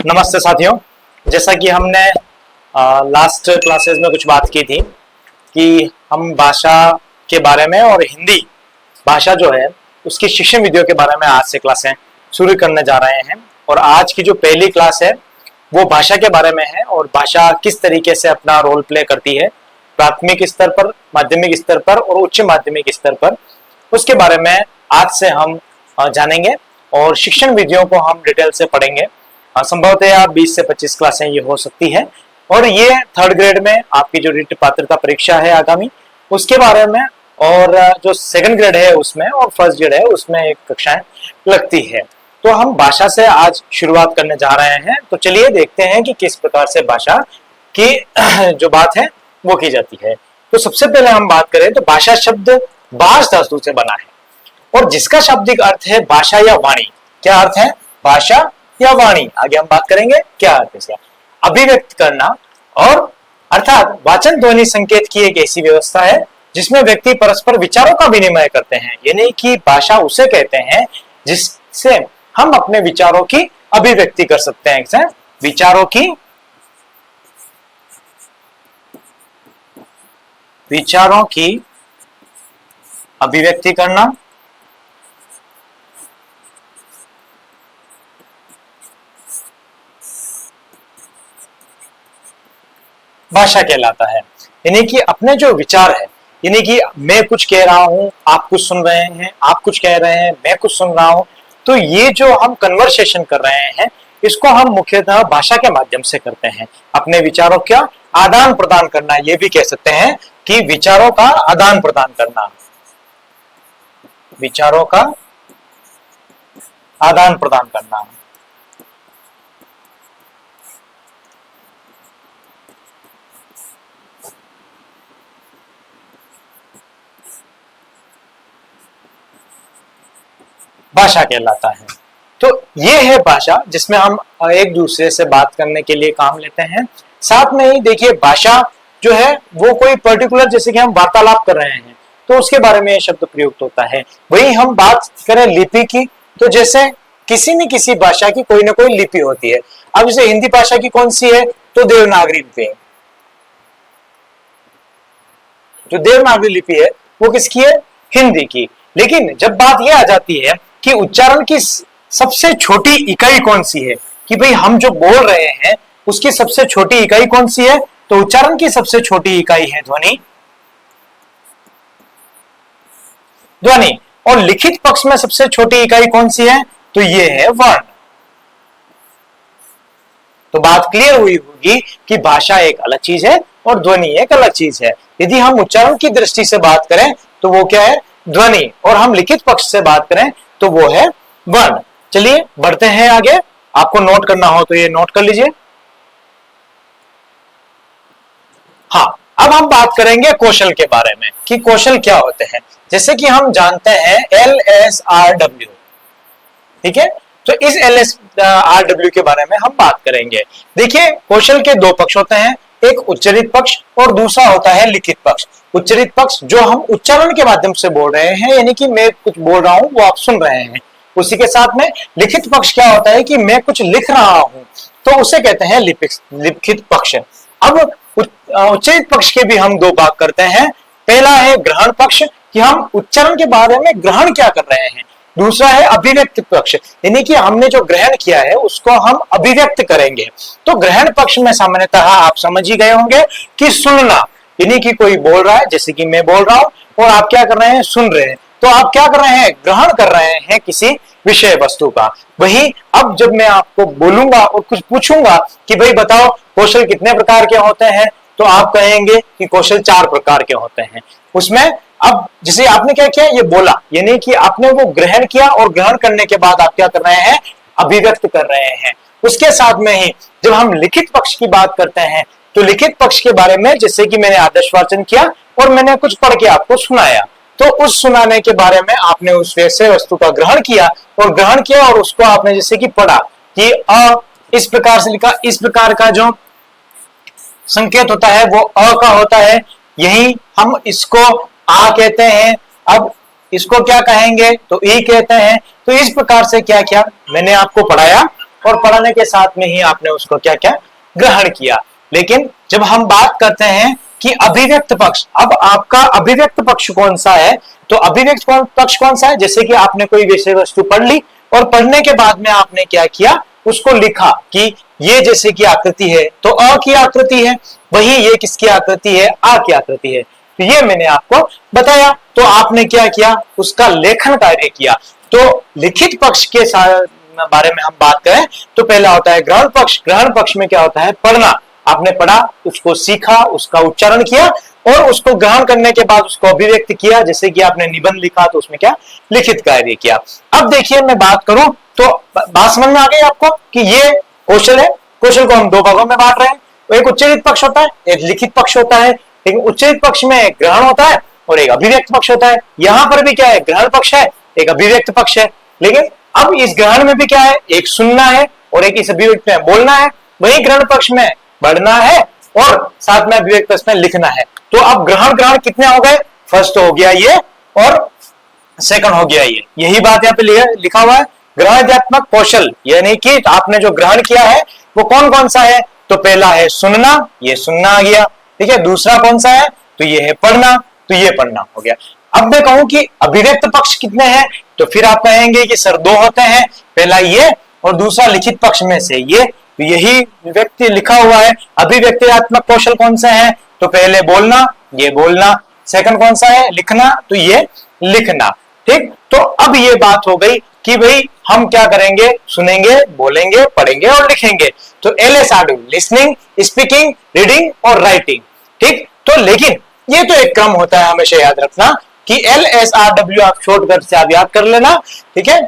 नमस्ते साथियों। जैसा कि हमने लास्ट क्लासेस में कुछ बात की थी कि हम भाषा के बारे में और हिंदी भाषा जो है उसकी शिक्षण विधियों के बारे में आज से क्लासें शुरू करने जा रहे हैं। और आज की जो पहली क्लास है वो भाषा के बारे में है और भाषा किस तरीके से अपना रोल प्ले करती है प्राथमिक स्तर पर, माध्यमिक स्तर पर और उच्च माध्यमिक स्तर पर, उसके बारे में आज से हम जानेंगे और शिक्षण विधियों को हम डिटेल से पढ़ेंगे। संभवतः 20 से 25 क्लासें ये हो सकती है और ये थर्ड ग्रेड में आपकी जो रिट पात्रता परीक्षा है आगामी उसके बारे में, और जो सेकंड ग्रेड है उसमें और फर्स्ट ग्रेड है उसमें एक कक्षाएं लगती है। तो हम भाषा से आज शुरुआत करने जा रहे हैं। तो चलिए देखते हैं कि किस प्रकार से भाषा की जो बात है वो की जाती है। तो सबसे पहले हम बात करें तो भाषा शब्द भाष धातु से बना है और जिसका शाब्दिक अर्थ है भाषा या वाणी। क्या अर्थ है? भाषा या वाणी। आगे हम बात करेंगे क्या अर्थ है इसका। अभिव्यक्त करना और अर्थात वाचन ध्वनि संकेत की एक ऐसी व्यवस्था है जिसमें व्यक्ति परस्पर विचारों का विनिमय करते हैं। यानी कि भाषा उसे कहते हैं जिससे हम अपने विचारों की अभिव्यक्ति कर सकते हैं। विचारों की अभिव्यक्ति करना भाषा कहलाता है। यानी कि अपने जो विचार है, यानी कि मैं कुछ कह रहा हूं, आप कुछ सुन रहे हैं, आप कुछ कह रहे हैं, मैं कुछ सुन रहा हूं, तो ये जो हम कन्वर्सेशन कर रहे हैं इसको हम मुख्यतः भाषा के माध्यम से करते हैं। अपने विचारों का आदान प्रदान करना, ये भी कह सकते हैं कि विचारों का आदान प्रदान करना, विचारों का आदान प्रदान करना। भाषा कहलाता है। तो ये है भाषा जिसमें हम एक दूसरे से बात करने के लिए काम लेते हैं। साथ में ही देखिए भाषा जो है वो कोई पर्टिकुलर, जैसे कि हम वार्तालाप कर रहे हैं तो उसके बारे में ये शब्द प्रयुक्त होता है। वही हम बात करें लिपि की, तो जैसे किसी न किसी भाषा की कोई ना कोई लिपि होती है। अब जैसे हिंदी भाषा की कौन सी है? तो देवनागरी लिपि। जो देवनागरी लिपि है वो किसकी है? हिंदी की। लेकिन जब बात यह आ जाती है कि उच्चारण की सबसे छोटी इकाई कौन सी है, कि भाई हम जो बोल रहे हैं उसकी सबसे छोटी इकाई कौन सी है, तो उच्चारण की सबसे छोटी इकाई है ध्वनि। ध्वनि। और लिखित पक्ष में सबसे छोटी इकाई कौन सी है? तो ये है वर्ण। तो बात क्लियर हुई होगी कि भाषा एक अलग चीज है और ध्वनि एक अलग चीज है। यदि हम उच्चारण की दृष्टि से बात करें तो वो क्या है? ध्वनि। और हम लिखित पक्ष से बात करें तो वो है वर्ण। चलिए बढ़ते हैं आगे। आपको नोट करना हो तो ये नोट कर लीजिए। हाँ, अब हम बात करेंगे कौशल के बारे में कि कौशल क्या होते हैं। जैसे कि हम जानते हैं LSRW, ठीक है? तो इस LSRW के बारे में हम बात करेंगे। देखिए कौशल के दो पक्ष होते हैं, एक उच्चारित पक्ष और दूसरा होता है लिखित पक्ष। उच्चारित पक्ष जो हम उच्चारण के माध्यम से बोल रहे हैं, यानी कि मैं कुछ बोल रहा हूं वो आप सुन रहे हैं। उसी के साथ में लिखित पक्ष क्या होता है कि मैं कुछ लिख रहा हूं, तो उसे कहते हैं लिखित पक्ष। अब उच्चारित पक्ष के भी हम दो भाग करते हैं। पहला है ग्रहण पक्ष, कि हम उच्चारण के बारे में ग्रहण क्या कर रहे हैं। दूसरा है अभिव्यक्त पक्ष, यानी कि हमने जो ग्रहण किया है उसको हम अभिव्यक्त करेंगे। तो ग्रहण पक्ष में सामान्यतः आप समझ ही गए होंगे कि सुनना, यानी कि कोई बोल रहा है, जैसे कि मैं बोल रहा हूं और आप क्या कर रहे हैं? सुन रहे हैं। तो आप क्या कर रहे हैं? ग्रहण कर रहे हैं किसी विषय वस्तु का। वही अब जब मैं आपको बोलूंगा और कुछ पूछूंगा कि भाई बताओ कौशल कितने प्रकार के होते हैं, तो आप कहेंगे कि कौशल 4 प्रकार के होते हैं। उसमें अब जैसे आपने क्या किया? ये बोला, यानी कि आपने वो ग्रहण किया और ग्रहण करने के बाद आप क्या कर रहे हैं? अभिव्यक्त कर रहे हैं। उसके साथ में ही जब हम लिखित पक्ष की बात करते हैं तो लिखित पक्ष के बारे में, जैसे कि मैंने आदर्श वाचन किया और मैंने कुछ पढ़ के आपको सुनाया, तो उस सुनाने के बारे में आपने उस विषय वस्तु का ग्रहण किया और उसको आपने जैसे कि पढ़ा कि इस प्रकार से लिखा, इस प्रकार का जो संकेत होता है वो अ का होता है, यही हम इसको आ कहते हैं। अब इसको क्या कहेंगे? तो ई कहते हैं। तो इस प्रकार से क्या क्या मैंने आपको पढ़ाया और पढ़ने के साथ में ही आपने उसको क्या क्या ग्रहण किया। लेकिन जब हम बात करते हैं कि अभिव्यक्त पक्ष, अब आपका अभिव्यक्त पक्ष कौन सा है, तो अभिव्यक्त पक्ष कौन सा है, जैसे कि आपने कोई विषय वस्तु पढ़ ली और पढ़ने के बाद में आपने क्या किया, उसको लिखा कि ये जैसे कि आकृति है तो अ की आकृति है, वही ये किसकी आकृति है, आ की आकृति है। तो ये मैंने आपको बताया, तो आपने क्या किया, उसका लेखन कार्य किया। तो लिखित पक्ष के बारे में हम बात करें तो पहला होता है ग्रहण पक्ष। ग्रहण पक्ष में क्या होता है, पढ़ना, आपने पढ़ा, उसको सीखा, उसका उच्चारण किया और उसको ग्रहण करने के बाद उसको अभिव्यक्त किया, जैसे कि आपने निबंध लिखा तो उसमें क्या लिखित कार्य किया। अब देखिए मैं बात करूं तो बात समझ में आ गई आपको कि ये कौशल है। कौशल को हम दो भागों में बांट रहे हैं, एक उच्चारित पक्ष होता है, एक लिखित पक्ष होता है। लेकिन उच्चारित पक्ष में एक ग्रहण होता है और एक अभिव्यक्त पक्ष होता है। यहां पर भी क्या है, ग्रहण पक्ष है, एक अभिव्यक्त पक्ष है। लेकिन अब इस ग्रहण में भी क्या है, एक सुनना है और एक इस अभिव्यक्त में बोलना है। वही ग्रहण पक्ष में पढ़ना है और साथ में अभिव्यक्त पक्ष में लिखना है। तो अब ग्रहण कितने हो गए, फर्स्ट हो गया ये और सेकंड हो गया ये, यही बात यहाँ पे लिखा हुआ है। ग्रहणात्मक कौशल यानी कि आपने जो ग्रहण किया है वो कौन कौन सा है, तो पहला है सुनना, ये सुनना आ गया, ठीक है। दूसरा कौन सा है, तो ये है पढ़ना, तो ये पढ़ना हो गया। अब मैं कहूं कि अभिव्यक्त पक्ष कितने हैं, तो फिर आप कहेंगे कि सर दो होते हैं, पहला ये और दूसरा लिखित पक्ष में से ये, तो यही व्यक्ति लिखा हुआ है। अभिव्यक्त्यात्मक कौशल कौन से हैं, तो पहले बोलना, ये बोलना, सेकंड कौन सा है, लिखना, तो ये लिखना, ठीक। तो अब ये बात हो गई कि भाई हम क्या करेंगे, सुनेंगे, बोलेंगे, पढ़ेंगे और लिखेंगे। तो LSRW, लिसनिंग, स्पीकिंग, रीडिंग और राइटिंग, ठीक। तो लेकिन ये तो एक क्रम होता है, हमेशा याद रखना कि LSRW आप शॉर्टकट से आप याद कर लेना, ठीक है।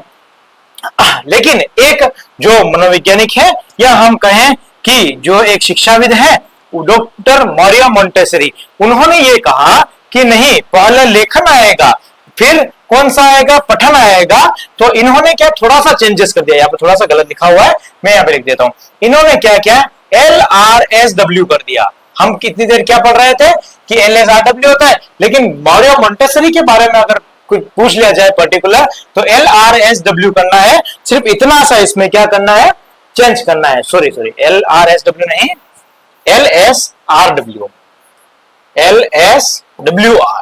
लेकिन एक जो मनोवैज्ञानिक है या हम कहें कि जो एक शिक्षाविद है डॉक्टर मारिया मोंटेसरी, उन्होंने ये कहा कि नहीं, पहले लेखन आएगा फिर कौन सा आएगा, पठन आएगा। तो इन्होंने क्या थोड़ा सा चेंजेस कर दिया, यहाँ पे थोड़ा सा गलत लिखा हुआ है, मैं यहाँ पे लिख देता हूं। इन्होंने क्या किया, LRSW कर दिया। हम कितनी देर क्या पढ़ रहे थे कि LSRW होता है, लेकिन मारिया मोंटेसरी के बारे में अगर कुछ पूछ लिया जाए पर्टिकुलर तो LRSW करना है। सिर्फ इतना सा इसमें क्या करना है, चेंज करना है, सॉरी LRSW नहीं, LSRW, LSWR,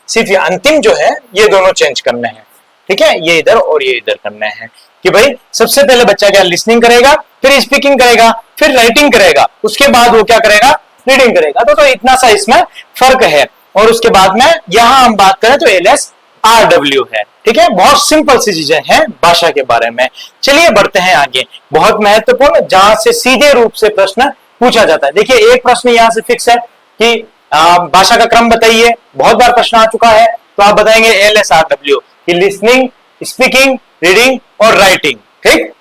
सिर्फ ये अंतिम जो है ये दोनों चेंज करने हैं, ठीक है। ये इधर और ये इधर करने हैं कि भाई सबसे पहले बच्चा क्या लिसनिंग करेगा, फिर स्पीकिंग करेगा, फिर राइटिंग करेगा, उसके बाद वो क्या करेगा, रीडिंग करेगा। तो इतना सा इसमें फर्क है। और उसके बाद में यहां हम बात करें तो LSRW है, ठीक है। बहुत सिंपल सी चीजें हैं भाषा के बारे में। चलिए बढ़ते हैं आगे, बहुत महत्वपूर्ण, जहां से सीधे रूप से प्रश्न पूछा जाता है। देखिए एक प्रश्न यहां से फिक्स है कि भाषा का क्रम बताइए, बहुत बार प्रश्न आ चुका है, तो आप बताएंगे LSRW कि लिसनिंग, स्पीकिंग, रीडिंग और राइटिंग, ठीक।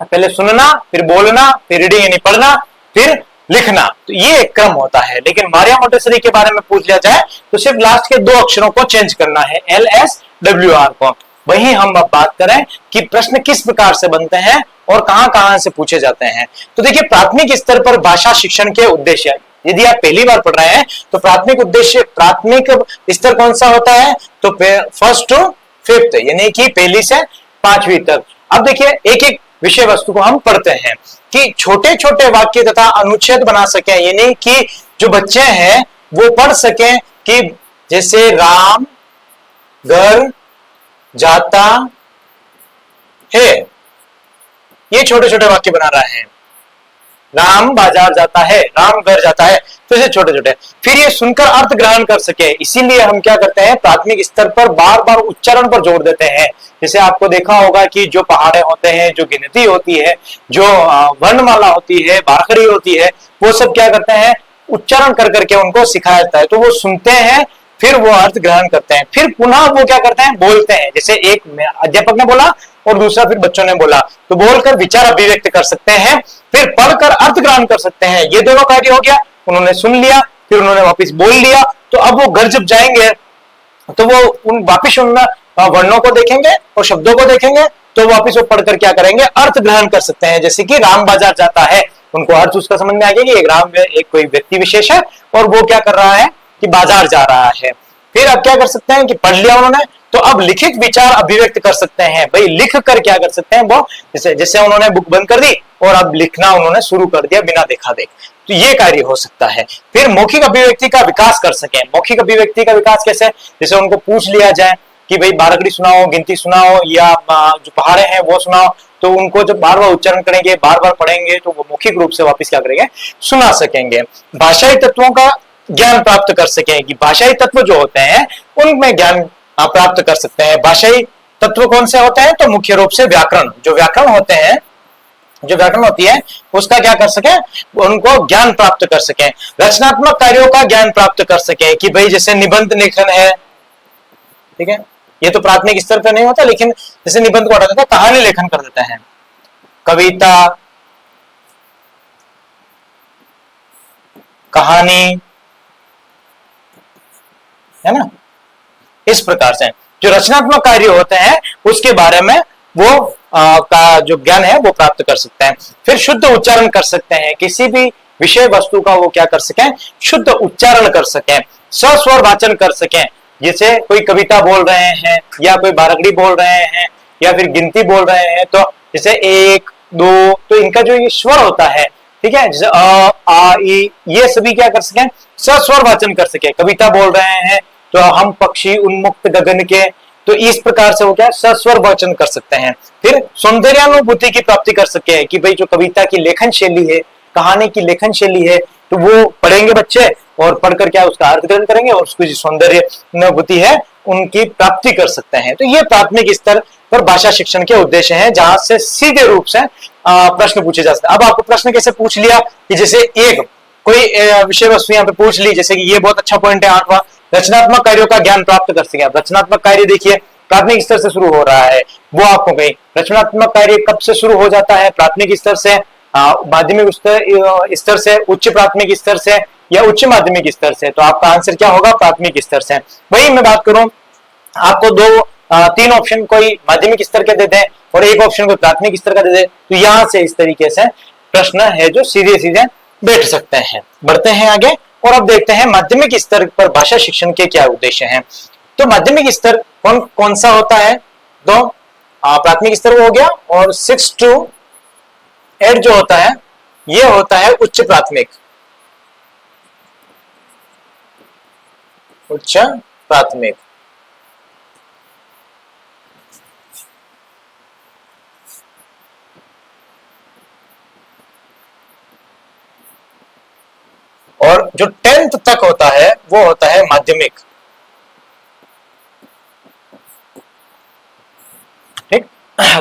पहले सुनना, फिर बोलना, फिर रीडिंग यानी पढ़ना, फिर लिखना, तो ये एक क्रम होता है। लेकिन मारिया मोंटेसरी के बारे में पूछ लिया जाए तो सिर्फ लास्ट के दो अक्षरों को चेंज करना है, LSWR को। वही हम अब बात करें कि प्रश्न किस प्रकार से बनते हैं और कहां से पूछे जाते हैं। तो देखिए प्राथमिक स्तर पर भाषा शिक्षण के उद्देश्य, यदि आप पहली बार पढ़ रहे हैं तो प्राथमिक उद्देश्य, प्राथमिक स्तर कौन सा होता है, तो फर्स्ट टू फिफ्थ यानी कि पहली से पांचवी तक। अब देखिए एक एक विषय वस्तु को हम पढ़ते हैं कि छोटे छोटे वाक्य तथा अनुच्छेद बना सके, यानी कि जो बच्चे हैं वो पढ़ सकें कि जैसे राम घर जाता है, ये छोटे छोटे वाक्य बना रहे हैं। राम बाजार जाता है, राम घर जाता है, तो ऐसे छोटे छोटे, फिर ये सुनकर अर्थ ग्रहण कर सके। इसीलिए हम क्या करते हैं, प्राथमिक स्तर पर बार बार उच्चारण पर जोर देते हैं। जैसे आपको देखा होगा कि जो पहाड़े होते हैं, जो गिनती होती है, जो वर्णमाला होती है, बारखड़ी होती है, वो सब क्या करते हैं, उच्चारण कर करके उनको सिखाया जाता है। तो वो सुनते हैं, फिर वो अर्थ ग्रहण करते हैं, फिर पुनः वो क्या करते हैं, बोलते हैं। जैसे एक अध्यापक ने बोला और दूसरा फिर बच्चों ने बोला, तो बोलकर विचार अभिव्यक्त कर सकते हैं, फिर पढ़कर अर्थ ग्रहण कर सकते हैं। ये दोनों कार्य हो गया, उन्होंने सुन लिया, फिर उन्होंने वापस बोल लिया। तो अब वो घर जब जाएंगे तो वो वापिस उन वर्णों को देखेंगे और शब्दों को देखेंगे, तो वापिस वो पढ़कर क्या करेंगे, अर्थ ग्रहण कर सकते हैं। जैसे कि राम बाजार जाता है, उनको अर्थ उसका समझ में आ गया कि एक राम एक कोई व्यक्ति विशेष है और वो क्या कर रहा है कि बाजार जा रहा है। फिर अब क्या कर सकते हैं कि पढ़ लिया उन्होंने, तो अब लिखित विचार अभिव्यक्त कर सकते हैं। भाई लिख कर क्या कर सकते हैं वो, जैसे जैसे उन्होंने बुक बंद कर दी और अब लिखना उन्होंने शुरू कर दिया बिना देखा देख, तो ये कार्य हो सकता है। फिर मौखिक अभिव्यक्ति का विकास कर सकें। मौखिक अभिव्यक्ति का विकास कैसे, जैसे उनको पूछ लिया जाए कि भाई बारकड़ी सुनाओ, गिनती सुनाओ, या जो पहाड़े हैं वो सुनाओ, तो उनको जब बार बार उच्चारण करेंगे, बार बार पढ़ेंगे, तो वो मौखिक रूप से वापस क्या करेंगे, सुना सकेंगे। भाषाई तत्वों का ज्ञान प्राप्त कर सकें, कि भाषाई तत्व जो होते हैं उनमें ज्ञान प्राप्त कर सकते हैं। भाषाई तत्व कौन से होते हैं, तो मुख्य रूप से व्याकरण, जो व्याकरण होते हैं, जो व्याकरण होती है उसका क्या कर सके, उनको ज्ञान प्राप्त कर सके। रचनात्मक कार्यों का ज्ञान प्राप्त कर सके, कि भाई जैसे निबंध लेखन है, ठीक है, ये तो प्राथमिक स्तर पर नहीं होता, लेकिन जैसे निबंध को हटा देता है, कहानी लेखन कर देते हैं, कविता, कहानी, है ना, इस प्रकार से जो रचनात्मक कार्य होते हैं उसके बारे में वो का जो ज्ञान है वो प्राप्त कर सकते हैं। फिर शुद्ध उच्चारण कर सकते हैं, किसी भी विषय वस्तु का वो क्या कर सकें, शुद्ध उच्चारण कर सकें, सस्वर वाचन कर सकें। जैसे कोई कविता बोल रहे हैं, या कोई बारकड़ी बोल रहे हैं, या फिर गिनती बोल रहे हैं, तो जैसे 1 2, तो इनका जो ये स्वर होता है, ठीक है, जैसे अ आ ई, ये सभी क्या कर सकें, सस्वर वाचन कर सके। कविता बोल रहे हैं तो हम पक्षी उन्मुक्त गगन के, तो इस प्रकार से वो क्या सस्वर वाचन कर सकते हैं। फिर सौंदर्यानुभूति की प्राप्ति कर सके, कि भाई जो कविता की लेखन शैली है, कहानी की लेखन शैली है, तो वो पढ़ेंगे बच्चे और पढ़कर क्या उसका अर्थ ग्रहण करेंगे और उसकी जो सौंदर्य अनुभूति है उनकी प्राप्ति कर सकते हैं। तो ये प्राथमिक स्तर पर भाषा शिक्षण के उद्देश्य हैं, जहां से सीधे रूप से प्रश्न पूछे जा सकते हैं। अब आपको प्रश्न कैसे पूछ लिया, कि जैसे एक कोई विषय वस्तु यहाँ पे पूछ ली, जैसे कि ये बहुत अच्छा पॉइंट है 8वां, रचनात्मक कार्यों का ज्ञान प्राप्त कर सके। रचनात्मक कार्य देखिए प्राथमिक स्तर से शुरू हो रहा है, वो आपको कहीं रचनात्मक कार्य कब से शुरू हो जाता है, प्राथमिक स्तर से, माध्यमिक स्तर से, उच्च प्राथमिक स्तर से, या उच्च माध्यमिक स्तर से, तो आपका आंसर क्या होगा, प्राथमिक स्तर से। वही मैं बात करूं, आपको 3 ऑप्शन कोई माध्यमिक स्तर के दे दें और एक ऑप्शन कोई प्राथमिक स्तर का दे दे, तो यहां से इस तरीके से प्रश्न है जो सीधे सीधे बैठ सकते हैं। बढ़ते हैं आगे और अब देखते हैं माध्यमिक स्तर पर भाषा शिक्षण के क्या उद्देश्य हैं। तो माध्यमिक स्तर कौन कौन सा होता है, तो प्राथमिक स्तर हो गया, और 6 to 8 जो होता है ये होता है उच्च प्राथमिक, उच्च प्राथमिक। और जो 10th तक होता है वो होता है माध्यमिक, ठीक।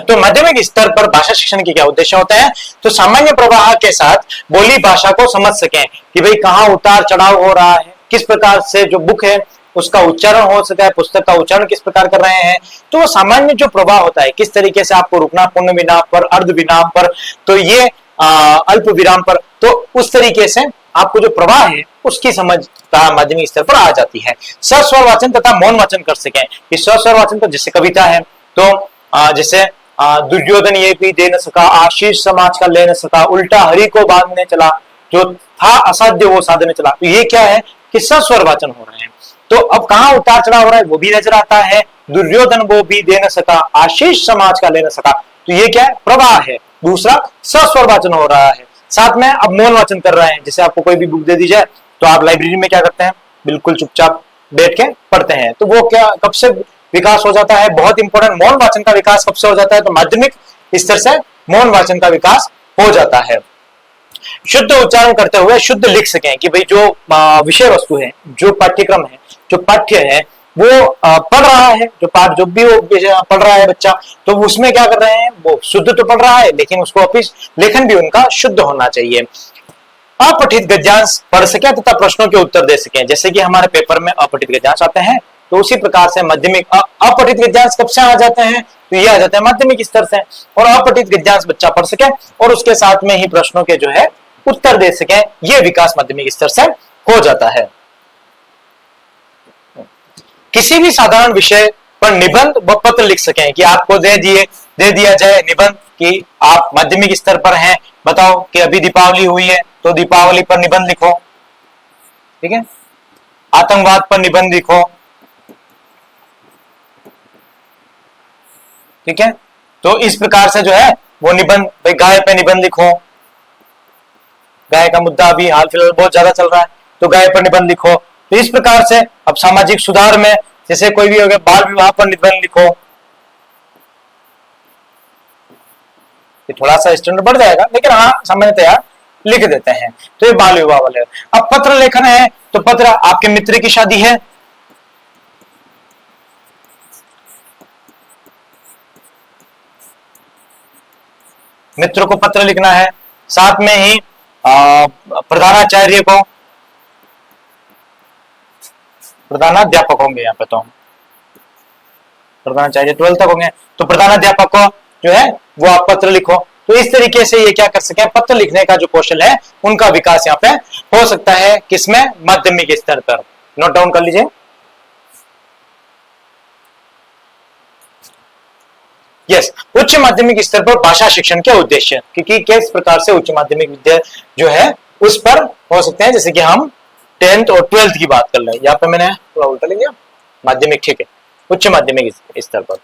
तो माध्यमिक स्तर पर भाषा शिक्षण के क्या उद्देश्य होते हैं, तो सामान्य प्रवाह के साथ बोली भाषा को समझ सकें, कि भाई कहाँ उतार चढ़ाव हो रहा है, किस प्रकार से जो बुक है उसका उच्चारण हो सका है, पुस्तक का उच्चारण किस प्रकार कर रहे हैं, तो वो सामान्य जो प्रवाह होता है, किस तरीके से आपको रुकना पूर्ण विराम पर, अर्ध विराम पर, तो ये अल्प विराम पर, तो उस तरीके से आपको जो प्रवाह है उसकी समझ माध्यमिक स्तर पर आ जाती है। सस्वर वाचन तथा मौन वाचन कर सकें, कि सस्वर वाचन तो जैसे कविता है, तो जैसे दुर्योधन ये भी दे न सका, आशीष समाज का ले न सका, उल्टा हरि को बांधने चला, जो था असाध्य वो साधने चला, तो ये क्या है कि सस्वर वाचन हो रहे हैं। तो अब कहाँ उतार चढ़ाव हो रहा है वो भी नजर आता है, दुर्योधन वो भी दे न सका, आशीष समाज का ले न सका, तो ये क्या है, प्रवाह है। दूसरा सस्वर वाचन हो रहा है, साथ में अब मौन वाचन कर रहे हैं। जैसे आपको कोई भी बुक दे दी जाए तो आप लाइब्रेरी में क्या करते हैं, बिल्कुल चुपचाप बैठ के पढ़ते हैं, तो वो क्या कब से विकास हो जाता है, बहुत इंपॉर्टेंट, मौन वाचन का विकास कब से हो जाता है, तो माध्यमिक स्तर से मौन वाचन का विकास हो जाता है। शुद्ध उच्चारण करते हुए शुद्ध लिख सकें, कि भाई जो विषय वस्तु है, जो पाठ्यक्रम है, जो पाठ्य है, वो पढ़ रहा है, जो पाठ जो भी वो पढ़ रहा है बच्चा, तो उसमें क्या कर रहे हैं, वो शुद्ध तो पढ़ रहा है, लेकिन उसको ऑफिस लेखन भी उनका शुद्ध होना चाहिए। अपठित गद्यांश पढ़ सके तथा प्रश्नों के उत्तर दे सके, जैसे कि हमारे पेपर में अपठित गद्यांश आते हैं, तो उसी प्रकार से माध्यमिक अपठित गद्यांश कब से आ जाते हैं, तो ये आ जाते हैं माध्यमिक स्तर से, और अपठित गद्यांश बच्चा पढ़ सके और उसके साथ में ही प्रश्नों के जो है उत्तर दे सके, ये विकास माध्यमिक स्तर से हो जाता है। किसी भी साधारण विषय पर निबंध व पत्र लिख सकें, कि आपको दे दिया जाए निबंध कि आप माध्यमिक स्तर पर हैं, बताओ कि अभी दीपावली हुई है तो दीपावली पर निबंध लिखो, ठीक है, आतंकवाद पर निबंध लिखो, ठीक है, तो इस प्रकार से जो है वो निबंध, भाई गाय पे निबंध लिखो, गाय का मुद्दा अभी हाल फिलहाल बहुत ज्यादा चल रहा है, तो गाय पर निबंध लिखो। तो इस प्रकार से अब सामाजिक सुधार में जैसे कोई भी हो गया, बाल विवाह पर निबंध लिखो, ये थोड़ा सा स्टैंडर्ड बढ़ जाएगा लेकिन हाँ सामान्यतया लिख देते हैं। तो ये बाल विवाह वाले। अब पत्र लेखन है, तो पत्र आपके मित्र की शादी है, मित्र को पत्र लिखना है, साथ में ही प्रधानाचार्य को, प्रधानाध्यापक होंगे यहाँ पे, तो प्रधानाचार्य 12 तक होंगे, तो प्रधानाध्यापक को जो है वो आप पत्र लिखो। तो इस तरीके से ये क्या कर सके, पत्र लिखने का जो कौशल है उनका विकास यहाँ पे हो सकता है, किसमें, माध्यमिक स्तर पर। नोट डाउन कर लीजिए। यस, उच्च माध्यमिक स्तर पर भाषा शिक्षण के उद्देश्य, क्योंकि किस प्रकार से उच्च माध्यमिक विद्या जो है उस पर हो सकते हैं, जैसे कि हम 10th और 12th की बात कर रहे हैं, यहाँ पे मैंने थोड़ा उल्टा लिख दिया, माध्यमिक, ठीक है, उच्च माध्यमिक स्तर पर।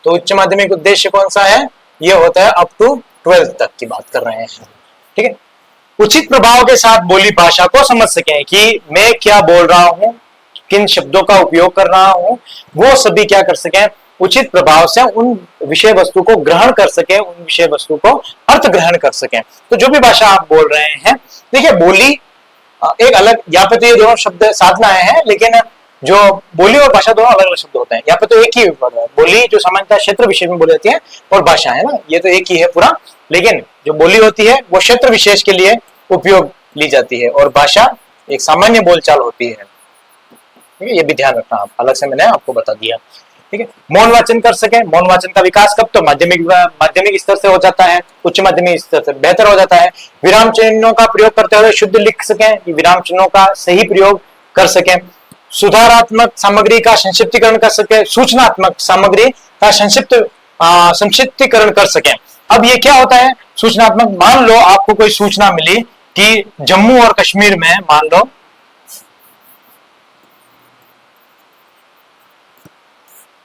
तो उच्च माध्यमिक उद्देश्य कौन सा है, ये होता है अप टू 12th तक की बात कर रहे हैं, ठीक है। उचित प्रभाव के साथ बोली भाषा को समझ सकें कि मैं क्या बोल रहा हूं, किन शब्दों का उपयोग कर रहा हूं, वो सभी क्या कर सकें, उचित प्रभाव से उन विषय वस्तु को ग्रहण कर सकें, उन विषय वस्तु को अर्थ ग्रहण कर सकें। तो जो भी भाषा आप बोल रहे हैं, देखिए बोली एक अलग, यहाँ पे तो ये दोनों शब्द साथ में आए हैं, लेकिन जो बोली और भाषा दोनों अलग अलग शब्द होते हैं। यहाँ पे तो एक ही है, बोली जो सामान्यतः क्षेत्र विशेष में बोली जाती है, और भाषा है ना, ये तो एक ही है पूरा, लेकिन जो बोली होती है वो क्षेत्र विशेष के लिए उपयोग ली जाती है, और भाषा एक सामान्य बोलचाल होती है, ठीक है, ये भी ध्यान रखना आप, अलग से मैंने आपको बता दिया, ठीक है। मौन वाचन कर सके, मौन वाचन का विकास कब, तो माध्यमिक स्तर से हो जाता है, उच्च माध्यमिक स्तर से बेहतर हो जाता है। विराम चिन्हों का प्रयोग करते हुए शुद्ध लिख सके, विराम चिन्हों का सही प्रयोग कर सके। सुधारात्मक सामग्री का संक्षिप्तीकरण कर सके, सूचनात्मक सामग्री का संक्षिप्तीकरण कर सके। अब ये क्या होता है सूचनात्मक, मान लो आपको कोई सूचना मिली कि जम्मू और कश्मीर में, मान लो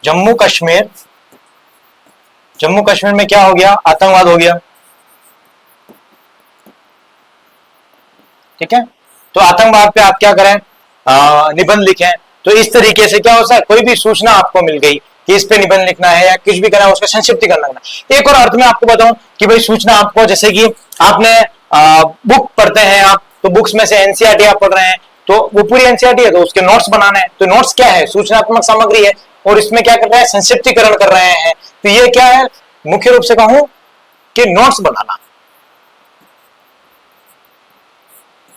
जम्मू कश्मीर में क्या हो गया, आतंकवाद हो गया, ठीक है। तो आतंकवाद पे आप क्या करें, निबंध लिखें। तो इस तरीके से क्या हो सकता है, कोई भी सूचना आपको मिल गई कि इस पे निबंध लिखना है या कुछ भी करना है, उसका संक्षिप्तीकरण करना। एक और अर्थ में आपको बताऊं कि भाई सूचना आपको, जैसे कि आपने बुक पढ़ते हैं आप, तो बुक्स में से एनसीईआरटी आप पढ़ रहे हैं, तो वो पूरी एनसीईआरटी है, तो उसके नोट्स बनाना है। तो नोट्स क्या है, सूचनात्मक सामग्री है, और इसमें क्या कर रहे हैं, संक्षिप्तीकरण कर रहे हैं। तो ये क्या है, मुख्य रूप से कहूं कि नोट्स बनाना,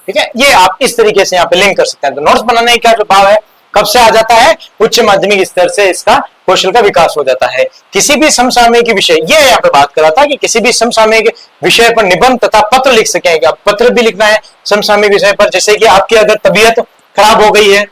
ठीक है। ये आप इस तरीके से यहाँ पे लिंक कर सकते हैं। तो नोट्स बनाने का जो भाव है कब से आ जाता है, उच्च माध्यमिक स्तर से इसका कौशल का विकास हो जाता है। किसी भी समसामयिक विषय, ये यहाँ पे बात कर रहा था कि किसी भी समसामयिक विषय पर निबंध तथा पत्र लिख सकेंगे। आप पत्र भी लिखना है समसामयिक विषय पर, जैसे कि आपकी अगर तबीयत खराब हो गई है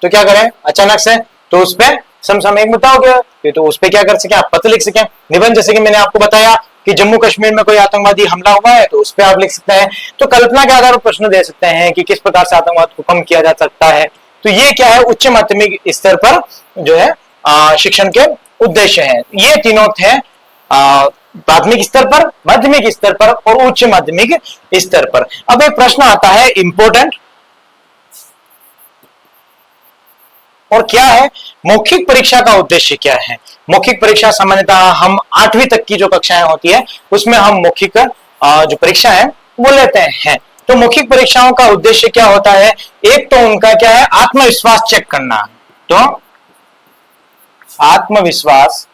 तो क्या करें अचानक से, तो उस पर समसामयिक मुद्दा हो गया, तो उस पर क्या कर सके, आप पत्र लिख सकें। निबंध जैसे कि मैंने आपको बताया कि जम्मू कश्मीर में कोई आतंकवादी हमला हुआ है, तो उस पर आप लिख सकते हैं। तो कल्पना के आधार पर प्रश्न दे सकते हैं कि किस प्रकार से आतंकवाद को कम किया जा सकता है। तो ये क्या है, उच्च माध्यमिक स्तर पर जो है शिक्षण के उद्देश्य हैं। ये तीनों थे प्राथमिक स्तर पर, माध्यमिक स्तर पर और उच्च माध्यमिक स्तर पर। अब एक प्रश्न आता है इंपोर्टेंट, और क्या है, मौखिक परीक्षा का उद्देश्य क्या है। मौखिक परीक्षा सामान्यतः हम 8वीं तक की जो कक्षाएं होती है उसमें हम मौखिक जो परीक्षा है वो लेते हैं। तो मौखिक परीक्षाओं का उद्देश्य क्या होता है, एक तो उनका क्या है, आत्मविश्वास चेक करना। तो आत्मविश्वास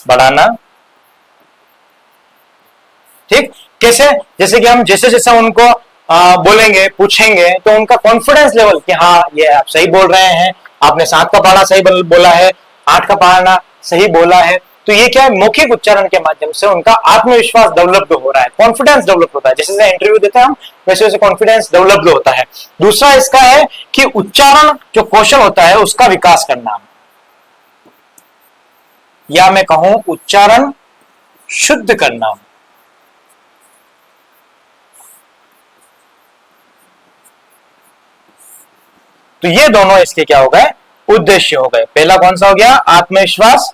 बढ़ाना, ठीक, कैसे, जैसे कि हम जैसे जैसे उनको बोलेंगे, पूछेंगे, तो उनका कॉन्फिडेंस लेवल कि हाँ ये आप सही बोल रहे हैं, आपने 7 का पढ़ा सही बोला है, 8 का पढ़ना सही बोला है। तो ये क्या है, मौखिक उच्चारण के माध्यम से उनका आत्मविश्वास डेवलप हो रहा है, कॉन्फिडेंस डेवलप होता है। जैसे जैसे इंटरव्यू देते हैं हम, वैसे वैसे कॉन्फिडेंस डेवलप होता है। दूसरा इसका है कि उच्चारण जो कौशल होता है उसका विकास करना, या मैं कहूं उच्चारण शुद्ध करना। तो ये दोनों इसके क्या हो गए, उद्देश्य हो गए। पहला कौन सा हो गया, आत्मविश्वास,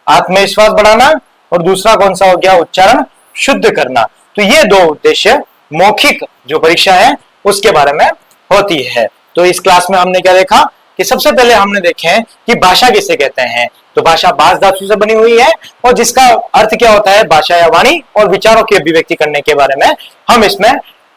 आत्मविश्वास बढ़ाना, और दूसरा कौन सा हो गया, उच्चारण शुद्ध करना। तो ये दो उद्देश्य मौखिक जो परीक्षा है उसके बारे में होती है। तो इस क्लास में हमने क्या देखा कि सबसे पहले हमने देखे हैं कि भाषा किसे कहते हैं। तो भाषा बास धातु से बनी हुई है और जिसका अर्थ क्या होता है, भाषा या वाणी और विचारों की अभिव्यक्ति करने के बारे में हम इसमें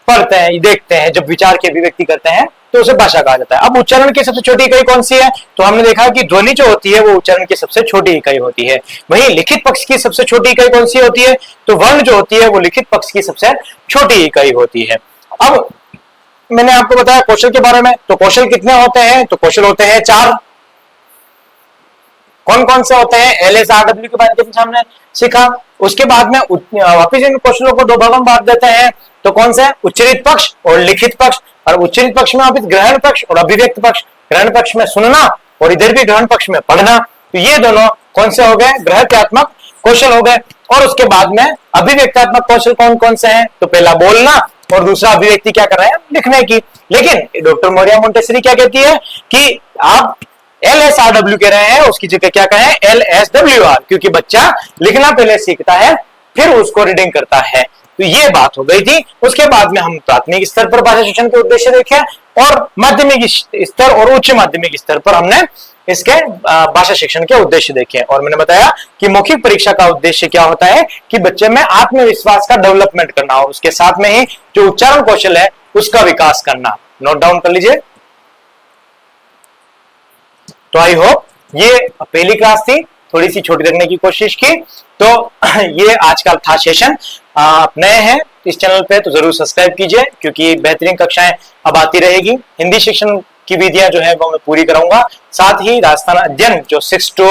पढ़ते हैं, देखते हैं। जब विचार की अभिव्यक्ति करते हैं तो उसे भाषा कहा जाता है। अब उच्चारण की सबसे छोटी इकाई कौन सी है, तो हमने देखा कि ध्वनि जो होती है वो उच्चारण की सबसे छोटी इकाई होती है। वहीं लिखित पक्ष की सबसे छोटी इकाई कौन सी होती है, तो वर्ण जो होती है वो लिखित पक्ष की सबसे छोटी इकाई होती है। अब मैंने आपको बताया कौशल के बारे में, तो कौशल कितने होते हैं, तो कौशल होते हैं 4। कौन कौन से होते हैं, LSRW के बारे में हमने सीखा। उसके बाद में वापिस इन कौशलों को दो भागों में बांट देते हैं। तो कौन से, उच्चरित पक्ष और लिखित पक्ष। और उच्चरित पक्ष में वापिस ग्रहण पक्ष और अभिव्यक्त पक्ष। ग्रहण पक्ष में सुनना और इधर भी ग्रहण पक्ष में पढ़ना। तो ये दोनों कौन से हो गए, ग्रहणात्मक कौशल हो गए। और उसके बाद में अभिव्यक्तात्मक कौशल कौन कौन से हैं, तो पहला बोलना और दूसरा अभिव्यक्ति क्या कर रहे हैं, लिखने की। लेकिन डॉक्टर मोरिया मोंटेसरी क्या कहती है कि आप LSRW कह रहे हैं, उसकी जगह क्या कहें, LSWR, क्योंकि बच्चा लिखना पहले सीखता है फिर उसको रीडिंग करता है। तो ये बात हो गई थी। उसके बाद में हम प्राथमिक स्तर पर भाषा शिक्षण के उद्देश्य देखे और माध्यमिक स्तर और उच्च माध्यमिक स्तर पर हमने इसके भाषा शिक्षण के उद्देश्य देखे। और मैंने बताया कि मौखिक परीक्षा का उद्देश्य क्या होता है कि बच्चे में आत्मविश्वास का डेवलपमेंट करना और उसके साथ में ही जो उच्चारण कौशल है उसका विकास करना। नोट डाउन कर लीजिए। तो आई होप ये पहली क्लास थी, थोड़ी सी छोटी रखने की कोशिश की। तो ये आज का था सेशन। आप नए हैं इस चैनल पे तो जरूर सब्सक्राइब कीजिए, क्योंकि बेहतरीन कक्षाएं अब आती रहेगी। हिंदी शिक्षण की विधियां जो है वो मैं पूरी कराऊंगा। साथ ही राजस्थान अध्ययन जो 6 to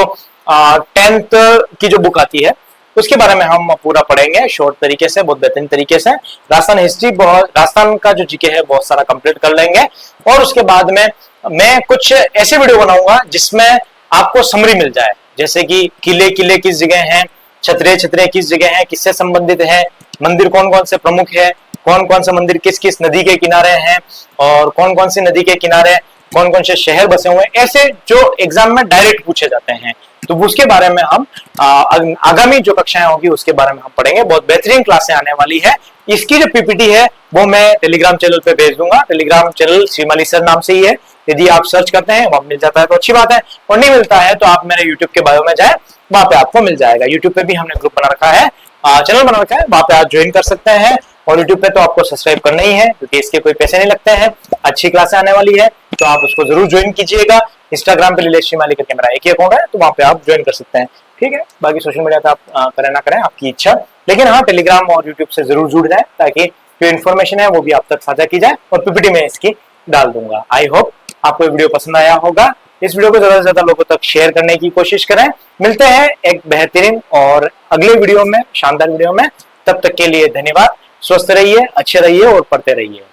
10th की जो बुक आती है उसके बारे में हम पूरा पढ़ेंगे शॉर्ट तरीके से, बहुत बेहतरीन तरीके से। राजस्थान हिस्ट्री, राजस्थान का जो जीके है बहुत सारा कंप्लीट कर लेंगे। और उसके बाद में मैं कुछ ऐसे वीडियो बनाऊंगा जिसमें आपको समरी मिल जाए, जैसे कि किले किले किस जगह हैं, छतरे छतरे किस जगह हैं, किससे संबंधित है, मंदिर कौन कौन से प्रमुख है, कौन कौन से मंदिर किस किस नदी के किनारे हैं, और कौन कौन सी नदी के किनारे कौन कौन से शहर बसे हुए हैं, ऐसे जो एग्जाम में डायरेक्ट पूछे जाते हैं। तो उसके बारे में हम आगामी जो कक्षाएं होगी उसके बारे में हम पढ़ेंगे। बहुत बेहतरीन क्लासें आने वाली है। इसकी जो पीपीटी है वो मैं टेलीग्राम चैनल पे भेज दूंगा। टेलीग्राम चैनल श्रीमाली सर नाम से ही है। यदि आप सर्च करते हैं वहां मिल जाता है तो अच्छी बात है, और नहीं मिलता है तो आप मेरे यूट्यूब के बायो में जाए, वहां पे आपको मिल जाएगा। यूट्यूब पे भी हमने ग्रुप बना रखा है, चैनल बना रखा है, वहां पे आप ज्वाइन कर सकते हैं। और यूट्यूब पे तो आपको सब्सक्राइब करना ही है क्योंकि इसके कोई पैसे नहीं लगते हैं। अच्छी क्लासें आने वाली है तो आप उसको जरूर ज्वाइन कीजिएगा। इंस्टाग्राम पे लीलेश श्रीमाली करके मेरा एक ही अकाउंट है, तो वहां पे आप ज्वाइन कर सकते हैं। ठीक है, बाकी सोशल मीडिया पे आप करें ना करें आपकी इच्छा, लेकिन हाँ टेलीग्राम और यूट्यूब से जरूर जुड़ जाए ताकि जो इन्फॉर्मेशन है वो भी आप तक साझा की जाए और पीपीटी में इसकी डाल दूंगा। आई होप आपको ये वीडियो पसंद आया होगा। इस वीडियो को ज्यादा से ज्यादा लोगों तक शेयर करने की कोशिश करें। मिलते हैं एक बेहतरीन और अगले वीडियो में, शानदार वीडियो में। तब तक के लिए धन्यवाद। स्वस्थ रहिए, अच्छे रहिए और पढ़ते रहिए।